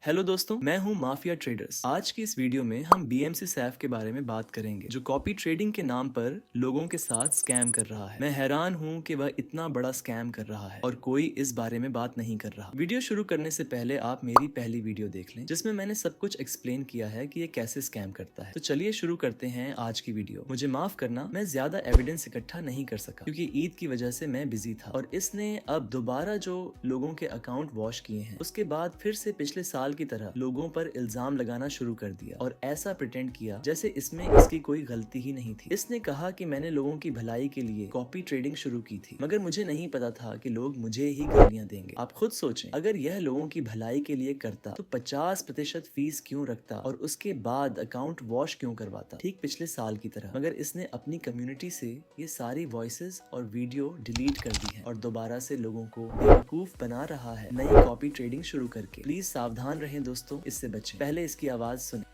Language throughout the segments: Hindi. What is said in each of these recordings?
हेलो दोस्तों, मैं हूं माफिया ट्रेडर्स। आज की इस वीडियो में हम बीएमसी सैफ के बारे में बात करेंगे, जो कॉपी ट्रेडिंग के नाम पर लोगों के साथ स्कैम कर रहा है। मैं हैरान हूं कि वह इतना बड़ा स्कैम कर रहा है और कोई इस बारे में बात नहीं कर रहा। वीडियो शुरू करने से पहले आप मेरी पहली वीडियो देख लें, जिसमें मैंने सब कुछ एक्सप्लेन किया है कि ये कैसे स्कैम करता है। तो चलिए शुरू करते हैं आज की वीडियो। मुझे माफ करना, मैं ज्यादा एविडेंस इकट्ठा नहीं कर सका क्योंकि ईद की वजह से मैं बिजी था, और इसने अब दोबारा जो लोगों के अकाउंट वॉश किए हैं, उसके बाद फिर से पिछले साल की तरह लोगों पर इल्जाम लगाना शुरू कर दिया और ऐसा प्रिटेंड किया जैसे इसमें इसकी कोई गलती ही नहीं थी। इसने कहा कि मैंने लोगों की भलाई के लिए कॉपी ट्रेडिंग शुरू की थी, मगर मुझे नहीं पता था कि लोग मुझे ही गालियां देंगे। आप खुद सोचें, अगर यह लोगों की भलाई के लिए करता तो 50% फीस क्यों रखता और उसके बाद अकाउंट वॉश क्यों करवाता, ठीक पिछले साल की तरह। मगर इसने अपनी कम्युनिटी से ये सारी वॉइसेस और वीडियो डिलीट कर दी है और दोबारा से लोगों को बेवकूफ बना रहा है नई कॉपी ट्रेडिंग शुरू करके। प्लीज सावधान रहें दोस्तों, इससे बचें। पहले इसकी आवाज सुने।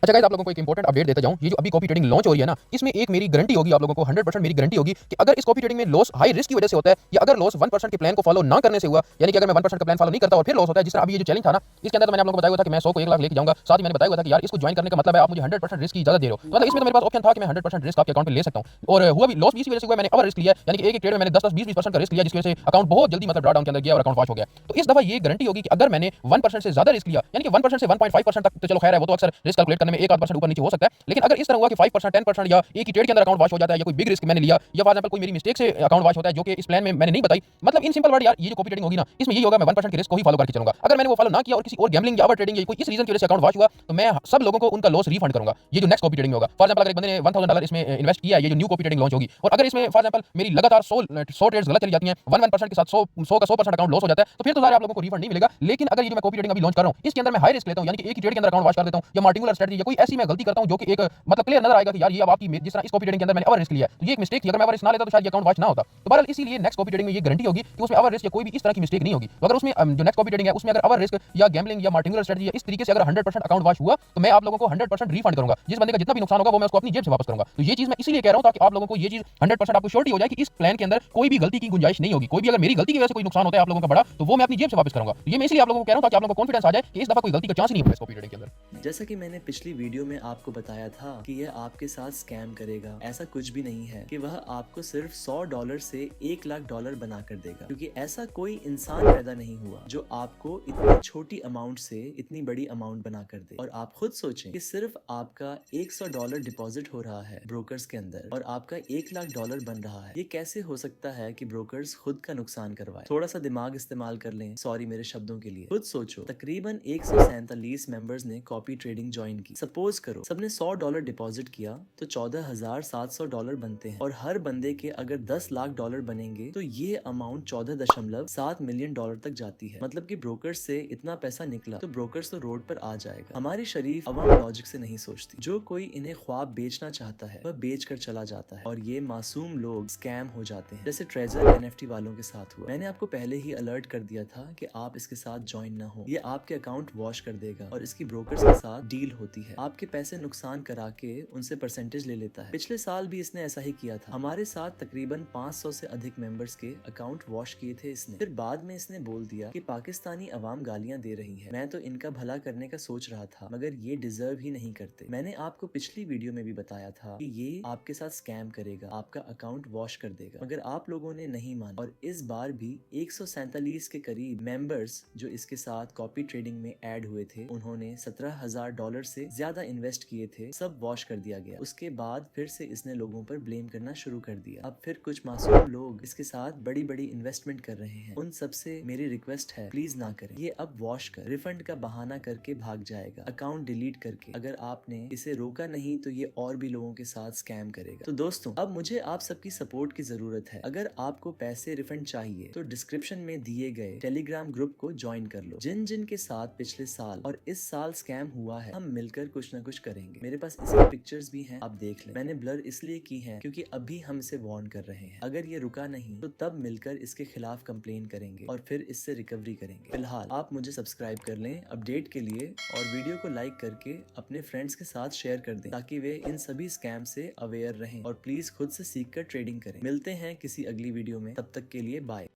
अच्छा गाइस, आप लोगों को एक इंपॉर्टेंट अपडेट देता जाऊं। ये जो अभी कॉपी ट्रेडिंग लॉन्च हो रही है ना, इसमें एक मेरी गारंटी होगी आप लोगों को, 100% मेरी गारंटी होगी कि अगर इस कॉपी ट्रेडिंग में लॉस हाई रिस्क की वजह से होता है, या अगर लॉस 1% के प्लान को फॉलो ना करने से हुआ, यानी कि अगर मैं 1% का प्लान फॉलो नहीं करता और फिर लॉस होता है, जिस तरह अभी ये जो चैलेंज था ना, इसके अंदर तो मैंने आप लोगों को बताया हुआ था कि मैं 100 को 1 लाख लेके जाऊंगा। साथ ही मैंने बताया हुआ था कि यार इसको ज्वाइन करने का मतलब है आप मुझे 100% रिस्क की इजाजत दे रहे हो। तो मतलब इसमें तो मेरे पास ऑप्शन था कि मैं 100% रिस्क आपके अकाउंट पे ले सकता हूं, और हुआ भी लॉस भी इसी वजह से हुआ। मैंने ओवर रिस्क लिया, यानी कि एक ट्रेड में मैंने 10-10 20% का रिस्क लिया, जिसकी वजह से अकाउंट बहुत जल्दी मतलब ड्रॉ डाउन के अंदर गया और अकाउंट वॉश हो गया। तो इस दफा ये गारंटी होगी कि अगर मैंने 1% से ज्यादा रिस्क लिया, यानी कि 1% से 1.5% तक, तो चलो खैर है, वो तो अक्सर रिस्क कैलकुलेट करने में 1-8% ऊपर नीचे हो सकता है, लेकिन अगर इस तरह हुआ कि 5% 10% या एक ही ट्रेड के अंदर अकाउंट वॉश हो जाता है, या कोई बिग रिस्क मैंने लिया, या फॉर एग्जांपल कोई मेरी मिस्टेक से अकाउंट वॉश होता है जो कि इस प्लान में मैंने नहीं बताई, मतलब इन सिंपल वर्ड यार, ये जो कॉपी ट्रेडिंग होगी ना, इसमें यही होगा, मैं 1% के रिस्क को ही फॉलो करके चलूंगा। अगर मैंने वो फॉलो ना किया और किसी और गैम्बलिंग या ओवर ट्रेडिंग या कोई इस रीजन की वजह से अकाउंट वॉश हुआ, तो मैं सब लोगों को उनका लॉस रिफंड करूंगा। ये जो नेक्स्ट कॉपी ट्रेडिंग होगा, फॉर एग्जांपल अगर एक बंदे ने $1000 इसमें इन्वेस्ट किया है, ये जो न्यू कॉपी ट्रेडिंग लॉन्च होगी, और अगर इसमें फॉर एग्जांपल मेरी लगातार 100 ट्रेड्स गलत चली जाती हैं, 1% के साथ 100 का 100% अकाउंट लॉस हो जाता है, तो फिर तो सारे आप लोगों को रिफंड नहीं मिलेगा। लेकिन अगर ये जो मैं कॉपी ट्रेडिंग अभी लॉन्च कर रहा हूं, इसके अंदर मैं हाई रिस्क लेता हूं, यानी कि एक ही ट्रेड के अंदर अकाउंट वॉश कर देता हूं, या मार्टिकुलर स्ट्रेटजी या कोई ऐसी मैं गलती करता हूं जो कि एक मतलब क्लियर नजर आएगा कि यार ये अब आपकी, जिस तरह इस कॉपी ट्रेडिंग के अंदर मैंने ओवर रिस्क लिया है, तो ये एक मिस्टेक थी, अगर मैं ओवर रिस्क ना लेता तो शायद ये अकाउंट वॉश ना होता। तो बहरहाल इसीलिए नेक्स्ट कॉपी ट्रेडिंग में ये गारंटी होगी कि उसमें ओवर रिस्क या कोई भी इस तरह की मिस्टेक नहीं होगी। तो अगर उसमें जो नेक्स्ट कॉपी ट्रेडिंग है उसमें अगर ओवर रिस्क या गैम्बलिंग या मार्टिकुलर स्ट्रेटजी या इस तरीके से अगर 100% अकाउंट वॉश हुआ, तो मैं आप लोगों को 100% रिफंड करूंगा। जिस बंदे का जितना भी नुकसान होगा वो मैं उसको अपनी जेब से वापस करूंगा। तो ये चीज मैं इसीलिए कह रहा हूं ताकि आप लोगों को ये चीज 100% आपको श्योरिटी हो जाए कि इस प्लान के अंदर कोई भी गलती की गुंजाइश नहीं होगी। कोई भी अगर मेरी गलती की वजह से कोई नुकसान होता है आप लोगों का बड़ा, तो वो मैं अपनी जेब से वापस करूंगा। तो ये मैं इसलिए आप लोगों को कह रहा हूं ताकि आप लोगों को कॉन्फिडेंस आ जाए कि इस दफा कोई गलती का चांस ही नहीं होगा इस कॉपी ट्रेडिंग के अंदर। जैसा कि मैंने पिछली वीडियो में आपको बताया था कि यह आपके साथ स्कैम करेगा, ऐसा कुछ भी नहीं है कि वह आपको सिर्फ $100 से $1 लाख बना कर देगा, क्योंकि ऐसा कोई इंसान पैदा नहीं हुआ जो आपको इतनी छोटी अमाउंट से इतनी बड़ी अमाउंट बना कर दे। और आप खुद सोचें कि सिर्फ आपका $100 डिपॉजिट हो रहा है ब्रोकर्स के अंदर और आपका $1 लाख बन रहा है। ये कैसे हो सकता है कि ब्रोकर्स खुद का नुकसान करवाए? थोड़ा सा दिमाग इस्तेमाल कर लें, सॉरी मेरे शब्दों के लिए। खुद सोचो, तकरीबन 147 मेंबर्स ने कॉपी ट्रेडिंग ज्वाइन की। सपोज करो सबने $100 डिपॉजिट किया तो $14,700 बनते हैं, और हर बंदे के अगर $10 लाख बनेंगे तो ये अमाउंट $14.7 मिलियन तक जाती है। मतलब कि ब्रोकर्स से इतना पैसा निकला तो ब्रोकर्स तो रोड पर आ जाएगा। हमारी शरीफ अवाम लॉजिक से नहीं सोचती। जो कोई इन्हें ख्वाब बेचना चाहता है वह बेच कर चला जाता है, और ये मासूम लोग स्कैम हो जाते हैं, जैसे ट्रेजर एनएफटी वालों के साथ हुआ। मैंने आपको पहले ही अलर्ट कर दिया था कि आप इसके साथ ज्वाइन ना हो, ये आपके अकाउंट वॉश कर देगा और इसकी ब्रोकर्स के साथ डील होती है। आपके पैसे नुकसान करा के उनसे परसेंटेज ले लेता है। पिछले साल भी इसने ऐसा ही किया था। हमारे साथ तकरीबन 500 से अधिक मेंबर्स के अकाउंट वॉश किए थे इसने। फिर बाद में इसने बोल दिया कि पाकिस्तानी अवाम गालियां दे रही है, मैं तो इनका भला करने का सोच रहा था, मगर ये डिजर्व ही नहीं करते। मैंने आपको पिछली वीडियो में भी बताया था कि ये आपके साथ स्कैम करेगा, आपका अकाउंट वॉश कर देगा, मगर आप लोगों ने नहीं माना। और इस बार भी 147 के करीब मेंबर्स जो इसके साथ कॉपी ट्रेडिंग में ऐड हुए थे, उन्होंने $17,000 से ज्यादा इन्वेस्ट किए थे, सब वॉश कर दिया गया। उसके बाद फिर से इसने लोगों पर ब्लेम करना शुरू कर दिया। अब फिर कुछ मासूम लोग इसके साथ बड़ी बड़ी इन्वेस्टमेंट कर रहे हैं। उन सबसे मेरी रिक्वेस्ट है, प्लीज ना करें। ये अब वॉश कर रिफंड का बहाना करके भाग जाएगा, अकाउंट डिलीट करके। अगर आपने इसे रोका नहीं तो ये और भी लोगों के साथ स्कैम करेगा। तो दोस्तों, अब मुझे आप सबकी सपोर्ट की जरूरत है। अगर आपको पैसे रिफंड चाहिए तो डिस्क्रिप्शन में दिए गए टेलीग्राम ग्रुप को ज्वाइन कर लो। जिन जिन के साथ पिछले साल और इस साल स्कैम हुआ है, हम मिलकर कुछ न कुछ करेंगे। मेरे पास इसकी पिक्चर्स भी हैं, आप देख लें। मैंने ब्लर इसलिए की है क्योंकि अभी हम इसे वार्न कर रहे हैं। अगर ये रुका नहीं तो तब मिलकर इसके खिलाफ कंप्लेन करेंगे और फिर इससे रिकवरी करेंगे। फिलहाल आप मुझे सब्सक्राइब कर लें अपडेट के लिए, और वीडियो को लाइक करके अपने फ्रेंड्स के साथ शेयर कर दें ताकि वे इन सभी स्कैम से अवेयर रहें, और प्लीज खुद से सीख कर ट्रेडिंग करें। मिलते हैं किसी अगली वीडियो में, तब तक के लिए बाय।